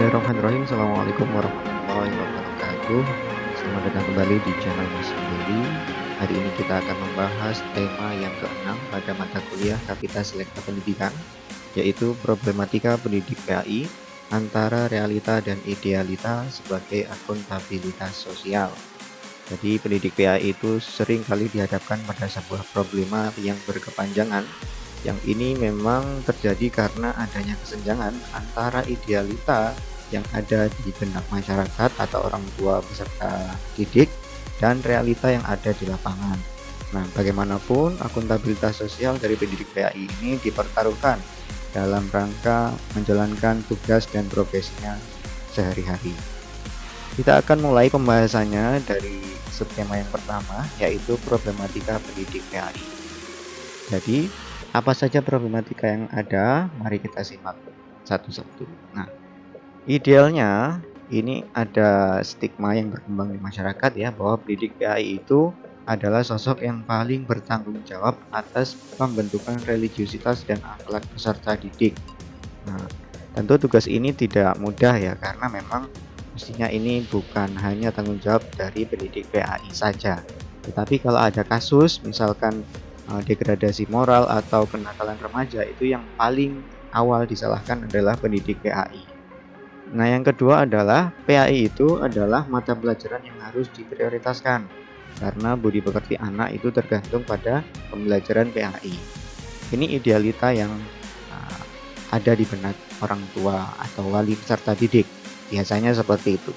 Bismillahirrahmanirrahim. Assalamualaikum warahmatullahi wabarakatuh. Selamat datang kembali di channel Mas Daily. Hari ini kita akan membahas tema yang keenam pada mata kuliah Kapita Selekta Pendidikan, yaitu problematika pendidik PAI antara realita dan idealita sebagai akuntabilitas sosial. Jadi pendidik PAI itu sering kali dihadapkan pada sebuah problema yang berkepanjangan. Yang ini memang terjadi karena adanya kesenjangan antara idealita yang ada di benak masyarakat atau orang tua peserta didik dan realita yang ada di lapangan. Nah, bagaimanapun akuntabilitas sosial dari pendidik PAI ini dipertaruhkan dalam rangka menjalankan tugas dan profesinya sehari-hari. Kita akan mulai pembahasannya dari subtema yang pertama, yaitu problematika pendidik PAI. Jadi, apa saja problematika yang ada? Mari kita simak satu-satu. Nah, idealnya ini ada stigma yang berkembang di masyarakat ya, bahwa pendidik PAI itu adalah sosok yang paling bertanggung jawab atas pembentukan religiusitas dan akhlak peserta didik. Nah, tentu tugas ini tidak mudah ya, karena memang mestinya ini bukan hanya tanggung jawab dari pendidik PAI saja. Tetapi kalau ada kasus misalkan degradasi moral atau kenakalan remaja, itu yang paling awal disalahkan adalah pendidik PAI. Nah, yang kedua adalah PAI itu adalah mata pelajaran yang harus diprioritaskan karena budi pekerti anak itu tergantung pada pembelajaran PAI. Ini idealita yang ada di benak orang tua atau wali peserta didik, biasanya seperti itu.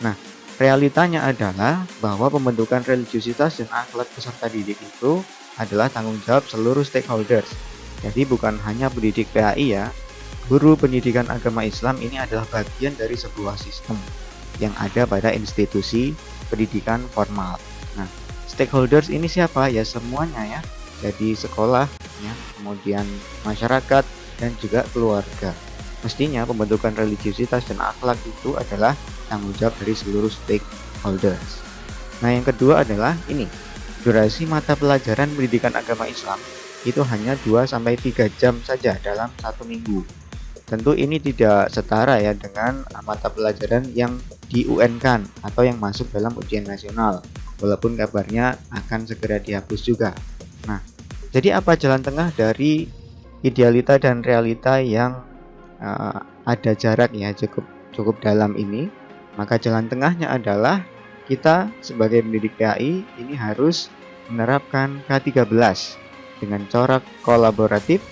Nah, realitanya adalah bahwa pembentukan religiusitas dan akhlak peserta didik itu adalah tanggung jawab seluruh stakeholders. Jadi bukan hanya pendidik PAI ya. Guru pendidikan agama Islam ini adalah bagian dari sebuah sistem yang ada pada institusi pendidikan formal. Nah, stakeholders ini siapa? Ya semuanya ya. Jadi sekolah ya, kemudian masyarakat dan juga keluarga. Mestinya pembentukan religiusitas dan akhlak itu adalah tanggung jawab dari seluruh stakeholders. Nah, yang kedua adalah ini. Durasi mata pelajaran pendidikan agama Islam itu hanya 2-3 jam saja dalam satu minggu. Tentu ini tidak setara ya dengan mata pelajaran yang di UN-kan atau yang masuk dalam ujian nasional, walaupun kabarnya akan segera dihapus juga. Nah, jadi apa jalan tengah dari idealita dan realita yang ada jarak ya cukup dalam ini? Maka jalan tengahnya adalah kita sebagai pendidik PAI ini harus menerapkan K13 dengan corak kolaboratif,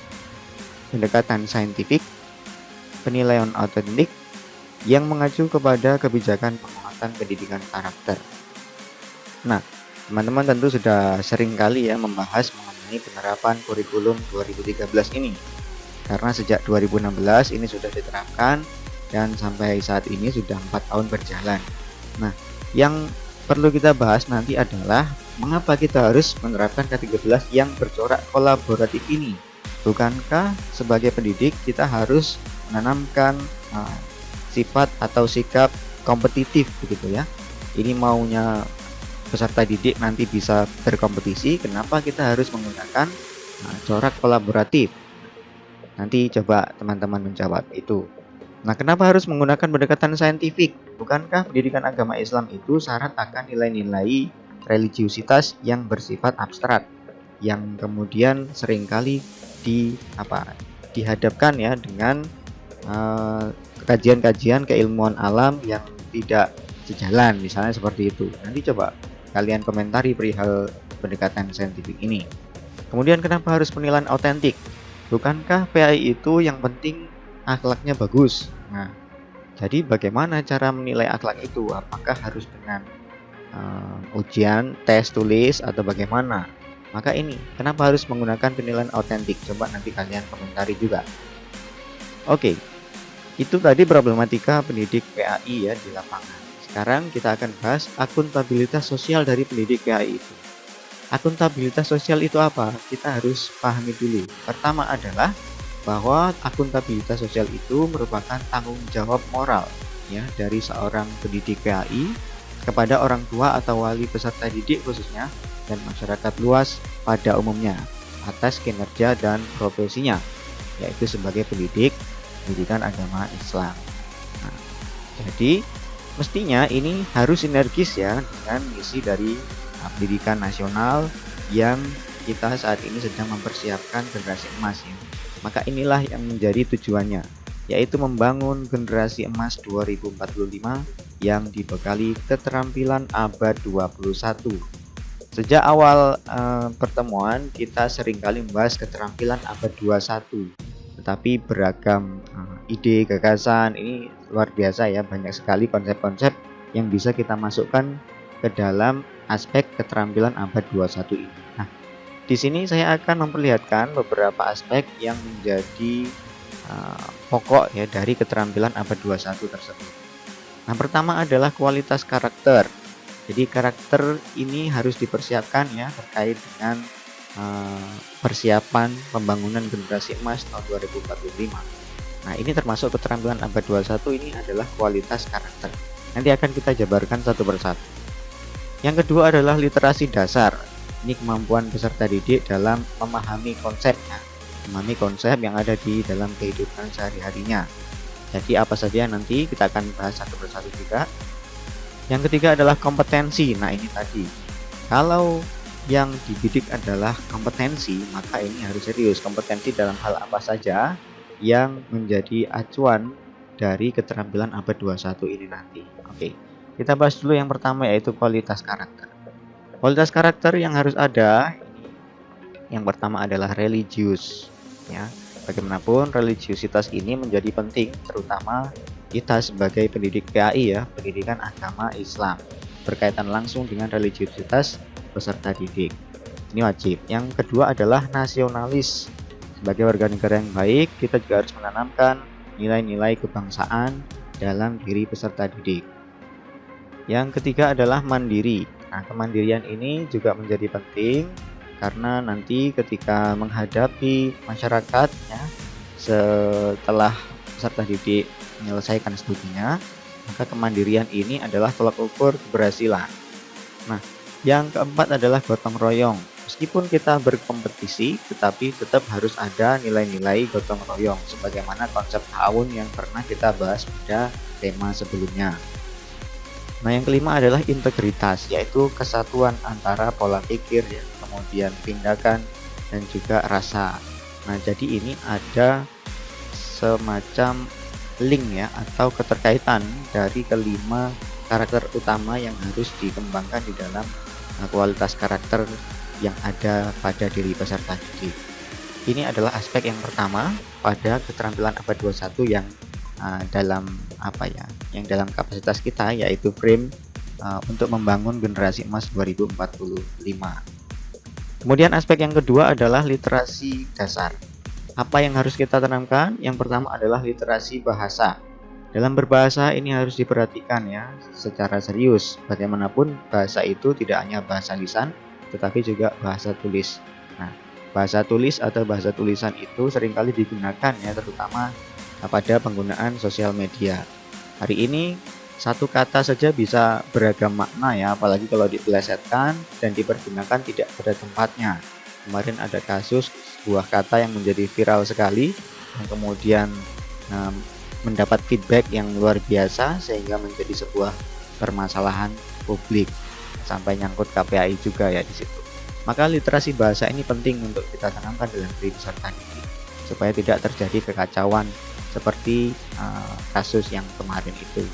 pendekatan saintifik, penilaian autentik yang mengacu kepada kebijakan penguatan pendidikan karakter. Nah, teman-teman tentu sudah sering kali ya membahas mengenai penerapan kurikulum 2013 ini. Karena sejak 2016 ini sudah diterapkan dan sampai saat ini sudah 4 tahun berjalan. Nah, yang perlu kita bahas nanti adalah mengapa kita harus menerapkan K13 yang bercorak kolaboratif ini. Bukankah sebagai pendidik kita harus menanamkan sifat atau sikap kompetitif begitu ya? Ini maunya peserta didik nanti bisa berkompetisi, kenapa kita harus menggunakan corak kolaboratif? Nanti coba teman-teman menjawab itu. Nah, kenapa harus menggunakan pendekatan saintifik? Bukankah pendidikan agama Islam itu syarat akan nilai-nilai religiusitas yang bersifat abstrak, yang kemudian seringkali dihadapkan ya dengan kajian-kajian keilmuan alam yang tidak sejalan, misalnya seperti itu. Nanti coba kalian komentari perihal pendekatan saintifik ini. Kemudian kenapa harus penilaian autentik? Bukankah PAI itu yang penting akhlaknya bagus? Nah, jadi bagaimana cara menilai akhlak itu? Apakah harus dengan ujian, tes tulis, atau bagaimana? Maka ini, kenapa harus menggunakan penilaian autentik? Coba nanti kalian komentari juga. Oke, itu tadi problematika pendidik PAI ya di lapangan. Sekarang kita akan bahas akuntabilitas sosial dari pendidik PAI itu. Akuntabilitas sosial itu apa? Kita harus pahami dulu. Pertama adalah bahwa akuntabilitas sosial itu merupakan tanggung jawab moral ya dari seorang pendidik PAI kepada orang tua atau wali peserta didik khususnya dan masyarakat luas pada umumnya atas kinerja dan profesinya, yaitu sebagai pendidik pendidikan agama Islam. Nah, Jadi mestinya ini harus sinergis ya dengan misi dari pendidikan nasional yang kita saat ini sedang mempersiapkan generasi emas ya. Maka inilah yang menjadi tujuannya, yaitu membangun generasi emas 2045 yang dibekali keterampilan abad 21. Sejak awal pertemuan kita seringkali membahas keterampilan abad 21, tetapi beragam ide, gagasan ini luar biasa ya, banyak sekali konsep-konsep yang bisa kita masukkan ke dalam aspek keterampilan abad 21 ini. Nah, di sini saya akan memperlihatkan beberapa aspek yang menjadi pokok ya dari keterampilan abad 21 tersebut. Nah, pertama adalah kualitas karakter. Jadi karakter ini harus dipersiapkan ya terkait dengan persiapan pembangunan generasi emas tahun 2045. Nah, ini termasuk keterampilan abad 21 ini adalah kualitas karakter. Nanti akan kita jabarkan satu persatu. Yang kedua adalah literasi dasar. Ini kemampuan peserta didik dalam memahami konsepnya, memahami konsep yang ada di dalam kehidupan sehari-harinya. Jadi apa saja nanti kita akan bahas satu persatu juga. Yang ketiga adalah kompetensi. Nah, ini tadi. Kalau yang dididik adalah kompetensi, maka ini harus serius. Kompetensi dalam hal apa saja yang menjadi acuan dari keterampilan abad 21 ini nanti. Oke, kita bahas dulu yang pertama, yaitu kualitas karakter. Kualitas karakter yang harus ada, yang pertama adalah religius. Ya, bagaimanapun religiusitas ini menjadi penting, terutama kita sebagai pendidik PAI ya, pendidikan agama Islam, berkaitan langsung dengan religiusitas peserta didik. Ini wajib. Yang kedua adalah nasionalis. Sebagai warga negara yang baik, kita juga harus menanamkan nilai-nilai kebangsaan dalam diri peserta didik. Yang ketiga adalah mandiri. Nah, kemandirian ini juga menjadi penting karena nanti ketika menghadapi masyarakat ya, setelah peserta didik menyelesaikan studinya, maka kemandirian ini adalah tolak ukur keberhasilan. Nah, yang keempat adalah gotong royong. Meskipun kita berkompetisi, tetapi tetap harus ada nilai-nilai gotong royong, sebagaimana konsep ta'awun yang pernah kita bahas pada tema sebelumnya. Nah, yang kelima adalah integritas, yaitu kesatuan antara pola pikir, ya, kemudian tindakan, dan juga rasa. Nah, jadi ini ada semacam link ya, atau keterkaitan dari kelima karakter utama yang harus dikembangkan di dalam kualitas karakter yang ada pada diri peserta didik. Ini adalah aspek yang pertama pada keterampilan abad 21 yang dalam yang dalam kapasitas kita, yaitu frame untuk membangun generasi emas 2045. Kemudian aspek yang kedua adalah literasi dasar. Apa yang harus kita tanamkan? Yang pertama adalah literasi bahasa. Dalam berbahasa ini harus diperhatikan ya secara serius. Bagaimanapun bahasa itu tidak hanya bahasa lisan, tetapi juga bahasa tulis. Nah, bahasa tulis atau bahasa tulisan itu seringkali digunakan ya, terutama pada penggunaan sosial media. Hari ini satu kata saja bisa beragam makna ya, apalagi kalau dipelesetkan dan dipergunakan tidak pada tempatnya. Kemarin ada kasus sebuah kata yang menjadi viral sekali, yang kemudian mendapat feedback yang luar biasa sehingga menjadi sebuah permasalahan publik sampai nyangkut KPAI juga ya di situ. Maka literasi bahasa ini penting untuk kita tanamkan dalam diri peserta didik supaya tidak terjadi kekacauan seperti kasus yang kemarin itu.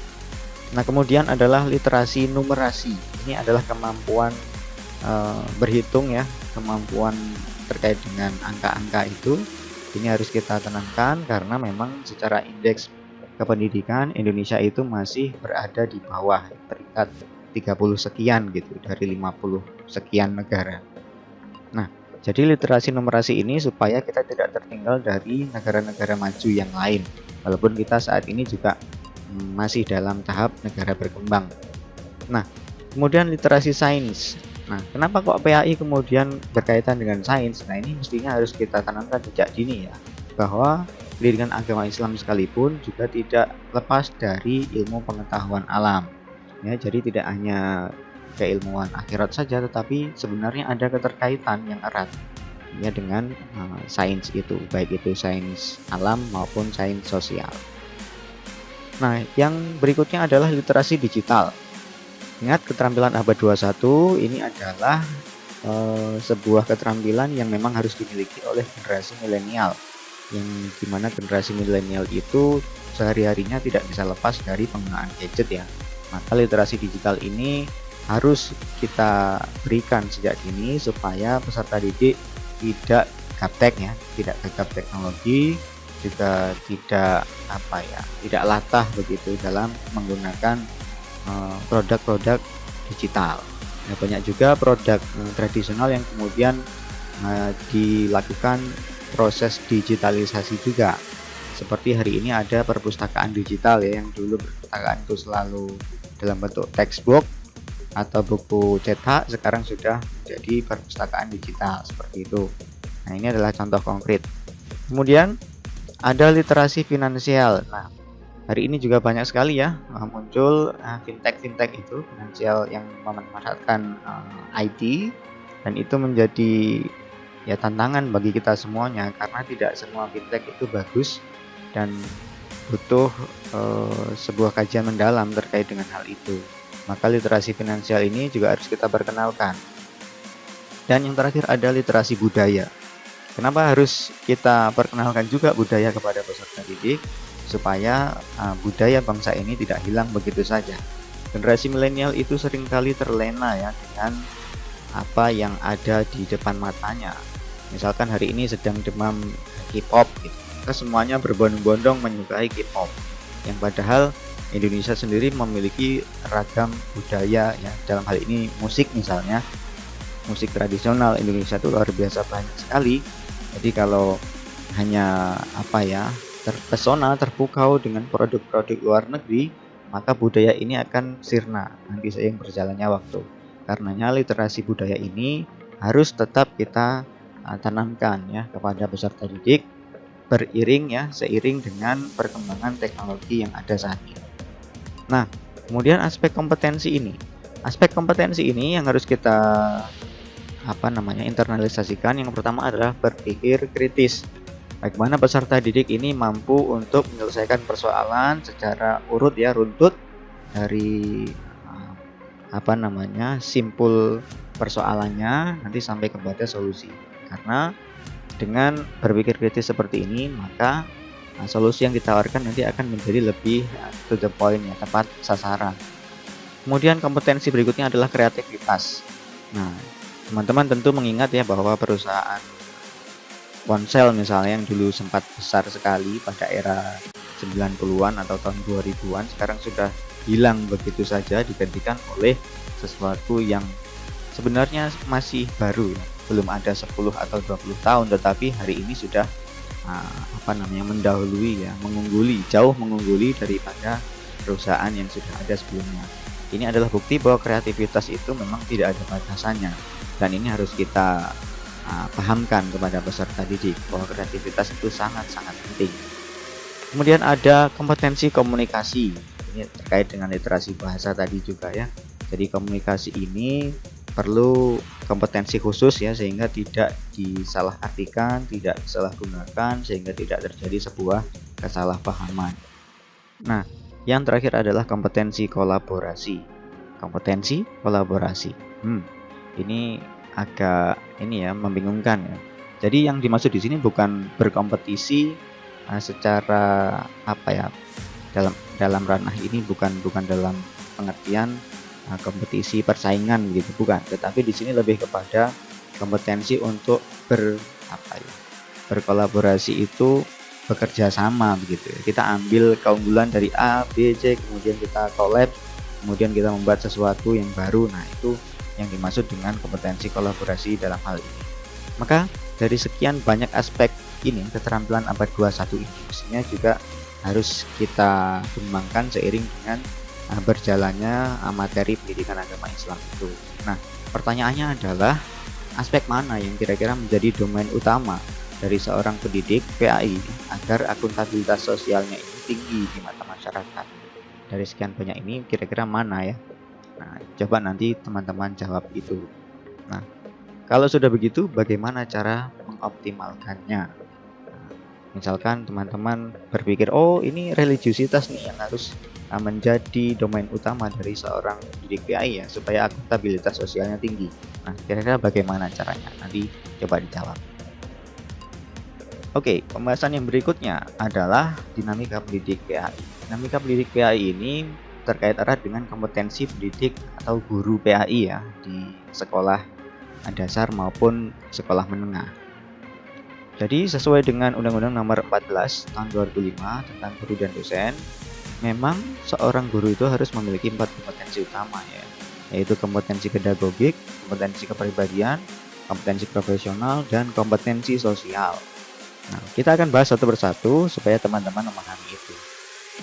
Nah, kemudian adalah literasi numerasi. Ini adalah kemampuan berhitung ya, kemampuan terkait dengan angka-angka itu. Ini harus kita tanamkan karena memang secara indeks kependidikan Indonesia itu masih berada di bawah peringkat 30 sekian gitu dari 50 sekian negara. Nah, jadi literasi numerasi ini supaya kita tidak tertinggal dari negara-negara maju yang lain, walaupun kita saat ini juga masih dalam tahap negara berkembang. Nah, kemudian literasi sains. Nah, kenapa kok PAI kemudian berkaitan dengan sains? Nah, ini mestinya harus kita tanamkan sejak dini ya, bahwa pendidikan agama Islam sekalipun juga tidak lepas dari ilmu pengetahuan alam. Ya, jadi tidak hanya keilmuan akhirat saja, tetapi sebenarnya ada keterkaitan yang erat ya dengan sains itu, baik itu sains alam maupun sains sosial. Nah, yang berikutnya adalah literasi digital. Ingat, keterampilan abad 21 ini adalah sebuah keterampilan yang memang harus dimiliki oleh generasi milenial, yang dimana generasi milenial itu sehari-harinya tidak bisa lepas dari penggunaan gadget ya. Maka literasi digital ini harus kita berikan sejak dini supaya peserta didik tidak gaptek ya, tidak gegap teknologi, juga tidak tidak latah begitu dalam menggunakan produk-produk digital. Nah, banyak juga produk tradisional yang kemudian dilakukan proses digitalisasi juga. Seperti hari ini ada perpustakaan digital ya, yang dulu perpustakaan itu selalu dalam bentuk textbook atau buku cetak, sekarang sudah menjadi perpustakaan digital seperti itu. Nah, ini adalah contoh konkret. Kemudian ada literasi finansial. Nah, hari ini juga banyak sekali ya muncul fintech itu finansial yang memanfaatkan IT, dan itu menjadi ya tantangan bagi kita semuanya karena tidak semua fintech itu bagus dan butuh sebuah kajian mendalam terkait dengan hal itu. Maka literasi finansial ini juga harus kita perkenalkan. Dan yang terakhir ada literasi budaya. Kenapa harus kita perkenalkan juga budaya kepada peserta didik? Supaya budaya bangsa ini tidak hilang begitu saja. Generasi milenial itu seringkali terlena ya dengan apa yang ada di depan matanya. Misalkan hari ini sedang demam K-pop gitu. Maka semuanya berbondong-bondong menyukai K-pop. Yang padahal Indonesia sendiri memiliki ragam budaya ya, dalam hal ini musik misalnya. Musik tradisional Indonesia itu luar biasa banyak sekali. Jadi kalau hanya terpesona, terpukau dengan produk-produk luar negeri, maka budaya ini akan sirna nanti seiring berjalannya waktu. Karenanya literasi budaya ini harus tetap kita tanamkan ya kepada peserta didik, seiring dengan perkembangan teknologi yang ada saat ini. Nah, kemudian aspek kompetensi ini yang harus kita internalisasikan. Yang pertama adalah berpikir kritis. Bagaimana peserta didik ini mampu untuk menyelesaikan persoalan secara runtut dari simpul persoalannya nanti sampai kepada solusi. Karena dengan berpikir kritis seperti ini, maka solusi yang ditawarkan nanti akan menjadi lebih to the point ya, tepat sasaran. Kemudian kompetensi berikutnya adalah kreativitas. Nah, teman-teman tentu mengingat ya bahwa perusahaan ponsel misalnya yang dulu sempat besar sekali pada era 90-an atau tahun 2000-an sekarang sudah hilang begitu saja, digantikan oleh sesuatu yang sebenarnya masih baru ya. Belum ada 10 atau 20 tahun, tetapi hari ini sudah mendahului ya, jauh mengungguli daripada perusahaan yang sudah ada sebelumnya. Ini adalah bukti bahwa kreativitas itu memang tidak ada batasannya. Dan ini harus kita pahamkan kepada peserta didik bahwa kreativitas itu sangat-sangat penting. Kemudian ada kompetensi komunikasi. Ini terkait dengan literasi bahasa tadi juga ya. Jadi komunikasi ini perlu kompetensi khusus ya, sehingga tidak disalahartikan, tidak disalahgunakan, sehingga tidak terjadi sebuah kesalahpahaman. Nah, yang terakhir adalah kompetensi kolaborasi. Ini agak membingungkan ya. Jadi yang dimaksud di sini bukan berkompetisi secara dalam ranah ini bukan dalam pengertian kompetisi persaingan gitu, bukan. Tetapi di sini lebih kepada kompetensi untuk berkolaborasi, itu bekerja sama begitu. Kita ambil keunggulan dari A, B, C, kemudian kita collab, kemudian kita membuat sesuatu yang baru. Nah, itu yang dimaksud dengan kompetensi kolaborasi dalam hal ini. Maka dari sekian banyak aspek ini, keterampilan abad 21 ini mestinya juga harus kita kembangkan seiring dengan berjalannya materi pendidikan agama Islam itu. Nah, pertanyaannya adalah aspek mana yang kira-kira menjadi domain utama dari seorang pendidik PAI agar akuntabilitas sosialnya ini tinggi di mata masyarakat. Dari sekian banyak ini kira-kira mana ya? Nah, coba nanti teman-teman jawab itu. Nah, kalau sudah begitu bagaimana cara mengoptimalkannya? Nah, Misalkan teman-teman berpikir, oh ini religiusitas nih yang harus menjadi domain utama dari seorang pendidik PAI ya, supaya akuntabilitas sosialnya tinggi. Nah, kira-kira bagaimana caranya? Nanti coba dijawab. Oke, pembahasan yang berikutnya adalah dinamika pendidik PAI. Dinamika pendidik PAI ini terkait erat dengan kompetensi pendidik atau guru PAI ya di sekolah dasar maupun sekolah menengah. Jadi sesuai dengan Undang-Undang Nomor 14 Tahun 2005 tentang guru dan dosen, memang seorang guru itu harus memiliki 4 kompetensi utama ya, yaitu kompetensi pedagogik, kompetensi kepribadian, kompetensi profesional, dan kompetensi sosial. Nah, kita akan bahas satu persatu supaya teman-teman memahami itu.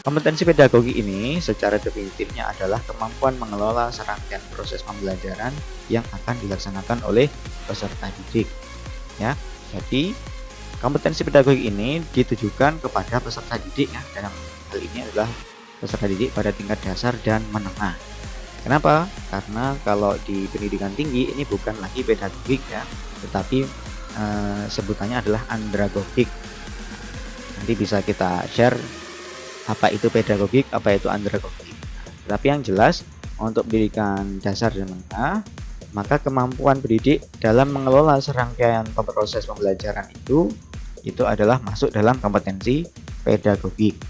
Kompetensi pedagogi ini secara definitifnya adalah kemampuan mengelola serangkaian proses pembelajaran yang akan dilaksanakan oleh peserta didik. Ya, jadi kompetensi pedagogi ini ditujukan kepada peserta didik ya, dalam hal ini adalah peserta didik pada tingkat dasar dan menengah. Kenapa? Karena kalau di pendidikan tinggi ini bukan lagi pedagogik ya, tetapi sebutannya adalah andragogik. Nanti bisa kita share apa itu pedagogik, apa itu andragogik. Tapi yang jelas untuk pendidikan dasar dan menengah, maka kemampuan pendidik dalam mengelola serangkaian proses pembelajaran itu adalah masuk dalam kompetensi pedagogik.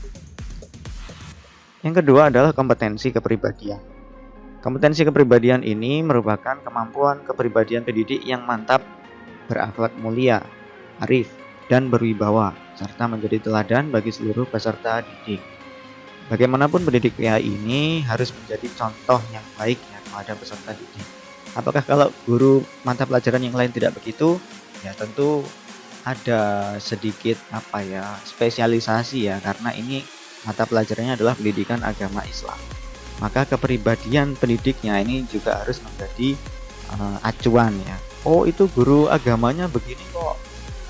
Yang kedua adalah kompetensi kepribadian. Kompetensi kepribadian ini merupakan kemampuan kepribadian pendidik yang mantap, berakhlak mulia, arif, dan berwibawa, serta menjadi teladan bagi seluruh peserta didik. Bagaimanapun pendidik PAI ini harus menjadi contoh yang baik ya kepada peserta didik. Apakah kalau guru mata pelajaran yang lain tidak begitu? Ya tentu ada sedikit spesialisasi ya, karena ini mata pelajarannya adalah pendidikan agama Islam. Maka kepribadian pendidiknya ini juga harus menjadi acuan ya. Oh itu guru agamanya begini kok,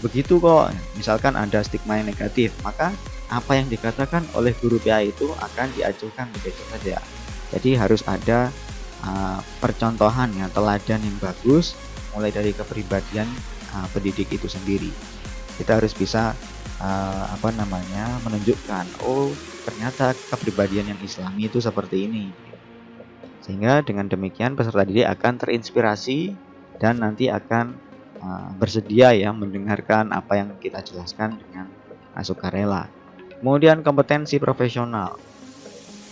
begitu kok. Misalkan ada stigma yang negatif, maka apa yang dikatakan oleh guru PAI itu akan diacukan begitu saja. Jadi harus ada percontohan ya, teladan yang bagus mulai dari kepribadian pendidik itu sendiri. Kita harus bisa menunjukkan, oh ternyata kepribadian yang Islami itu seperti ini. Sehingga dengan demikian peserta didik akan terinspirasi dan nanti akan bersedia ya mendengarkan apa yang kita jelaskan dengan sukarela. Kemudian kompetensi profesional.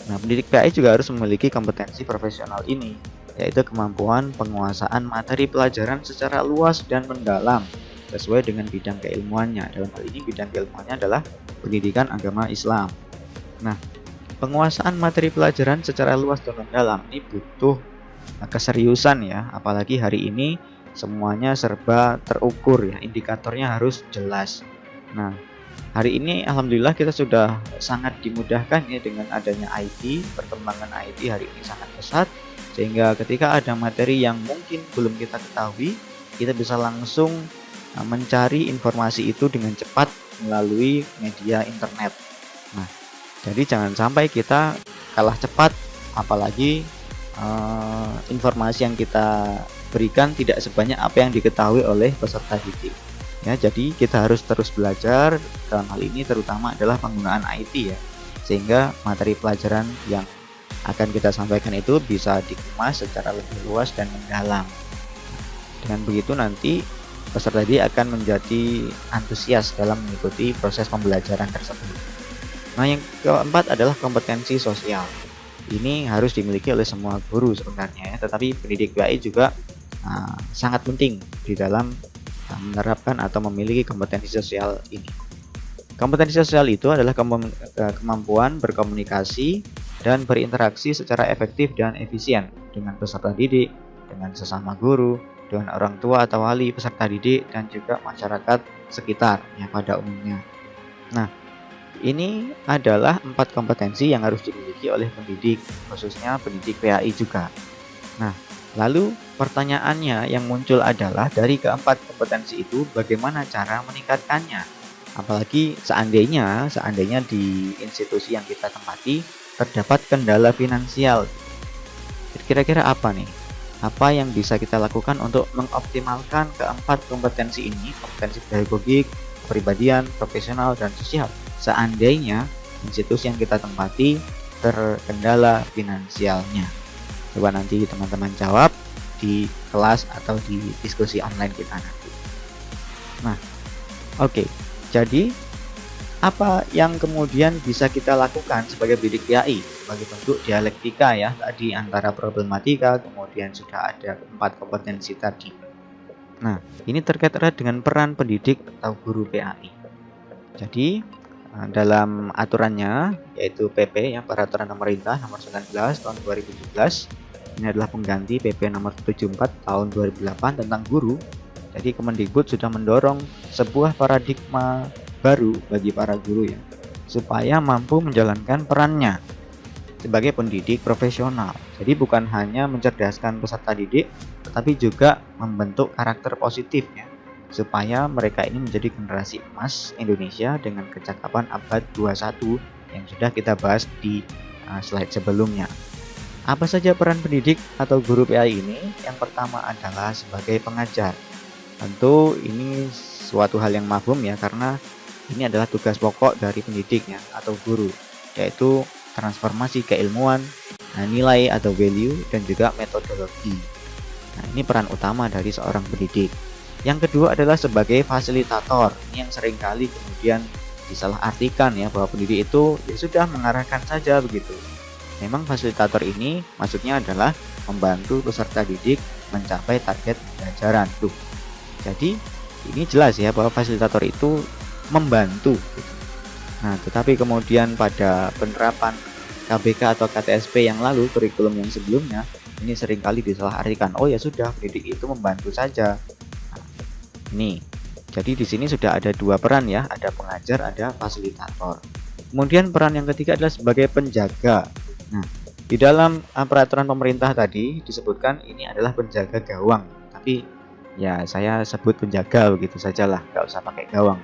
Nah, pendidik PAI juga harus memiliki kompetensi profesional ini, yaitu kemampuan penguasaan materi pelajaran secara luas dan mendalam sesuai dengan bidang keilmuannya. Dalam hal ini bidang keilmuannya adalah pendidikan agama Islam. Nah, penguasaan materi pelajaran secara luas dan mendalam ini butuh keseriusan ya, apalagi hari ini semuanya serba terukur ya, indikatornya harus jelas. Nah, hari ini alhamdulillah kita sudah sangat dimudahkan ya dengan adanya IT, perkembangan IT hari ini sangat pesat, sehingga ketika ada materi yang mungkin belum kita ketahui, kita bisa langsung mencari informasi itu dengan cepat melalui media internet. Nah, jadi jangan sampai kita kalah cepat, apalagi informasi yang kita berikan tidak sebanyak apa yang diketahui oleh peserta didik. Ya, jadi kita harus terus belajar dalam hal ini, terutama adalah penggunaan IT ya, sehingga materi pelajaran yang akan kita sampaikan itu bisa dikemas secara lebih luas dan mendalam. Dengan begitu nanti peserta didik akan menjadi antusias dalam mengikuti proses pembelajaran tersebut. Nah, yang keempat adalah kompetensi sosial. Ini harus dimiliki oleh semua guru sebenarnya ya, tetapi pendidik PAI juga sangat penting di dalam menerapkan atau memiliki kompetensi sosial ini. Kompetensi sosial itu adalah kemampuan berkomunikasi dan berinteraksi secara efektif dan efisien dengan peserta didik, dengan sesama guru, dengan orang tua atau wali peserta didik, dan juga masyarakat sekitar ya pada umumnya. Nah, ini adalah 4 kompetensi yang harus dimiliki oleh pendidik, khususnya pendidik PAI juga. Nah, lalu pertanyaannya yang muncul adalah dari keempat kompetensi itu bagaimana cara meningkatkannya? Apalagi seandainya di institusi yang kita tempati terdapat kendala finansial. Kira-kira apa nih? Apa yang bisa kita lakukan untuk mengoptimalkan keempat kompetensi ini, kompetensi pedagogik, kepribadian, profesional, dan sosial. Seandainya institusi yang kita tempati terkendala finansialnya. Coba nanti teman-teman jawab di kelas atau di diskusi online kita nanti. Nah, oke. Jadi apa yang kemudian bisa kita lakukan sebagai pendidik PAI sebagai bentuk dialektika ya tadi antara problematika, kemudian sudah ada 4 kompetensi tadi. Nah, ini terkait erat dengan peran pendidik atau guru PAI. Jadi dalam aturannya yaitu PP ya, Peraturan Pemerintah Nomor 19 Tahun 2017, ini adalah pengganti PP Nomor 74 Tahun 2008 tentang guru. Jadi Kemendikbud sudah mendorong sebuah paradigma baru bagi para guru ya, supaya mampu menjalankan perannya sebagai pendidik profesional. Jadi bukan hanya mencerdaskan peserta didik, tetapi juga membentuk karakter positif ya, supaya mereka ini menjadi generasi emas Indonesia dengan kecakapan abad 21 yang sudah kita bahas di slide sebelumnya. Apa saja peran pendidik atau guru PAI ini? Yang pertama adalah sebagai pengajar. Tentu ini suatu hal yang mafhum ya, karena ini adalah tugas pokok dari pendidiknya atau guru, yaitu transformasi keilmuan, nilai atau value, dan juga metodologi. Nah, ini peran utama dari seorang pendidik. Yang kedua adalah sebagai fasilitator. Ini yang seringkali kemudian disalahartikan ya, bahwa pendidik itu ya sudah mengarahkan saja begitu. Memang fasilitator ini maksudnya adalah membantu peserta didik mencapai target pembelajaran. Jadi ini jelas ya bahwa fasilitator itu membantu. Nah, tetapi kemudian pada penerapan KBK atau KTSP yang lalu, kurikulum yang sebelumnya, ini seringkali disalahartikan. Oh ya sudah, pendidik itu membantu saja. Nah, ini. Jadi di sini sudah ada 2 peran ya, ada pengajar, ada fasilitator. Kemudian peran yang ketiga adalah sebagai penjaga. Nah, di dalam peraturan pemerintah tadi disebutkan ini adalah penjaga gawang, tapi ya saya sebut penjaga begitu sajalah, nggak usah pakai gawang.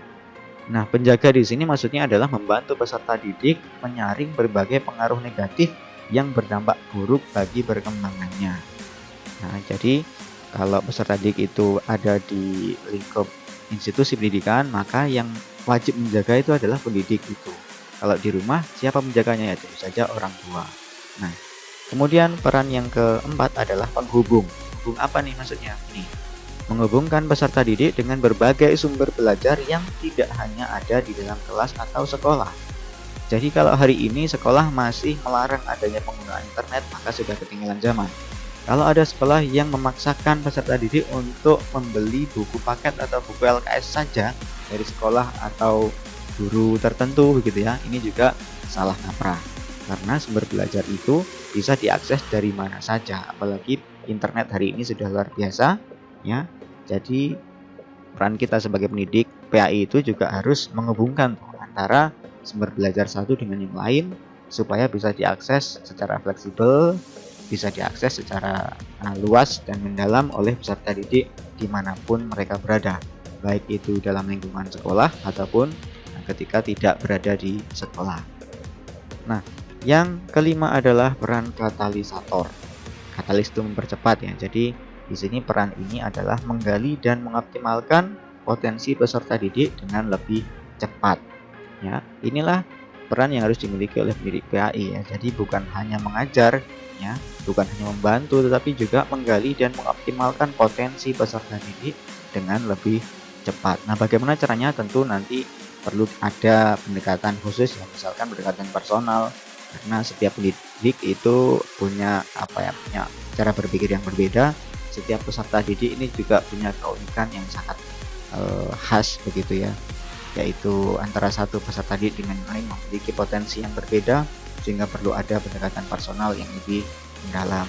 Nah, penjaga di sini maksudnya adalah membantu peserta didik menyaring berbagai pengaruh negatif yang berdampak buruk bagi perkembangannya. Nah, jadi kalau peserta didik itu ada di lingkup institusi pendidikan, maka yang wajib menjaga itu adalah pendidik itu. Kalau di rumah, siapa menjaganya? Ya tentu saja orang tua. Nah, kemudian peran yang keempat adalah penghubung. Penghubung apa nih maksudnya? Ini menghubungkan peserta didik dengan berbagai sumber belajar yang tidak hanya ada di dalam kelas atau sekolah. Jadi kalau hari ini sekolah masih melarang adanya penggunaan internet, maka sudah ketinggalan zaman. Kalau ada sekolah yang memaksakan peserta didik untuk membeli buku paket atau buku LKS saja dari sekolah atau guru tertentu begitu ya, ini juga salah kaprah. Karena sumber belajar itu bisa diakses dari mana saja, apalagi internet hari ini sudah luar biasa ya. Jadi peran kita sebagai pendidik PAI itu juga harus menghubungkan antara sumber belajar satu dengan yang lain supaya bisa diakses secara fleksibel, bisa diakses secara luas dan mendalam oleh peserta didik dimanapun mereka berada, baik itu dalam lingkungan sekolah ataupun ketika tidak berada di sekolah. Nah, yang kelima adalah peran katalisator. Katalis itu mempercepat ya. Jadi di sini peran ini adalah menggali dan mengoptimalkan potensi peserta didik dengan lebih cepat. Ya, inilah peran yang harus dimiliki oleh pendidik PAI ya. Jadi bukan hanya mengajar ya, bukan hanya membantu, tetapi juga menggali dan mengoptimalkan potensi peserta didik dengan lebih cepat. Nah, bagaimana caranya? Tentu nanti perlu ada pendekatan khusus ya, misalkan pendekatan personal, karena setiap pendidik itu punya punya cara berpikir yang berbeda. Setiap peserta didik ini juga punya keunikan yang sangat khas begitu ya, yaitu antara satu peserta didik dengan yang lain memiliki potensi yang berbeda, sehingga perlu ada pendekatan personal yang lebih mendalam.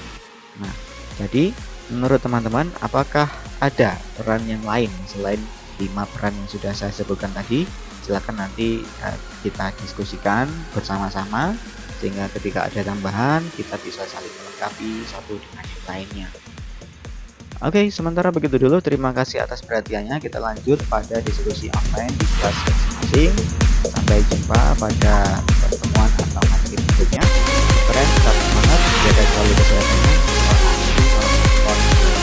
Nah, jadi menurut teman-teman, apakah ada peran yang lain selain 5 peran yang sudah saya sebutkan tadi? Silakan nanti kita diskusikan bersama-sama, sehingga ketika ada tambahan kita bisa saling melengkapi satu dengan yang lainnya. Oke, sementara begitu dulu. Terima kasih atas perhatiannya. Kita lanjut pada diskusi online di kelas masing-masing. Sampai jumpa pada pertemuan atau materi berikutnya. Keren, tetap semangat, jaga selalu kesehatannya. Wassalamualaikum warahmatullahi wabarakatuh.